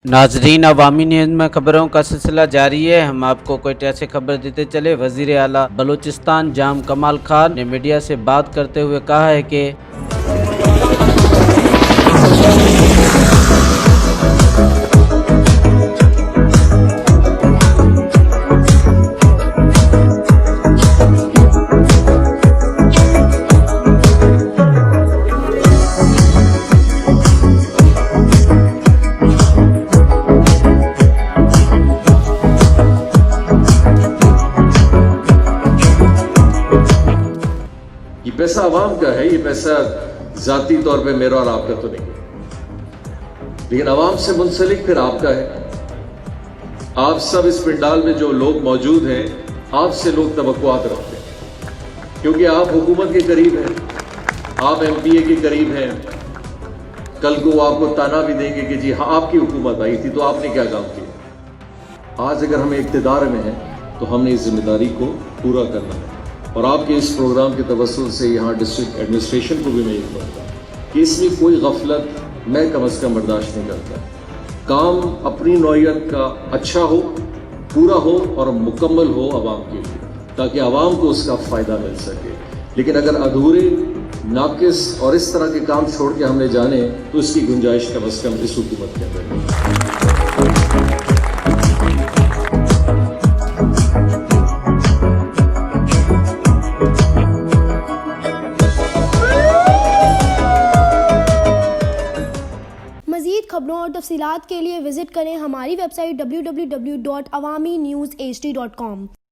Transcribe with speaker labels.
Speaker 1: नाजरीन, अवामी न्यूज़ में खबरों का सिलसिला जारी है। हम आपको कोयटा से खबर देते चले। वजीर आला बलूचिस्तान जाम कमाल खान ने मीडिया से बात करते हुए कहा है कि
Speaker 2: ये पैसा आवाम का है, ये पैसा जाती तौर पे मेरा और आपका तो नहीं है, लेकिन आवाम से मुंसलिक फिर आपका है। आप सब इस पंडाल में जो लोग मौजूद हैं, आपसे लोग तवक्कुआत रखते हैं, क्योंकि आप हुकूमत के करीब हैं, आप एमपीए के करीब हैं। कल को वो आपको ताना भी देंगे कि जी हाँ, आपकी हुकूमत आई थी तो आपने क्या काम किया। आज अगर हम इक़्तिदार में हैं तो हमने इस जिम्मेदारी को पूरा करना है। और आपके इस प्रोग्राम के तवस्सुल से यहाँ डिस्ट्रिक्ट एडमिनिस्ट्रेशन को भी मैं ये कहूँगा कि इसमें कोई गफलत मैं कम अज़ कम बर्दाश्त नहीं करता। काम अपनी नौइयत का अच्छा हो, पूरा हो और मुकम्मल हो आवाम के लिए, ताकि आवाम को उसका फ़ायदा मिल सके। लेकिन अगर अधूरे, नाकिस और इस तरह के काम छोड़ के हमने जाने तो इसकी गुंजाइश कम अज़ कम इस हुकूमत के अंदर नहीं।
Speaker 3: मज़ीद खबरों और तफसीलात के लिए विज़िट करें हमारी वेबसाइट www.awamiNewsHD.com।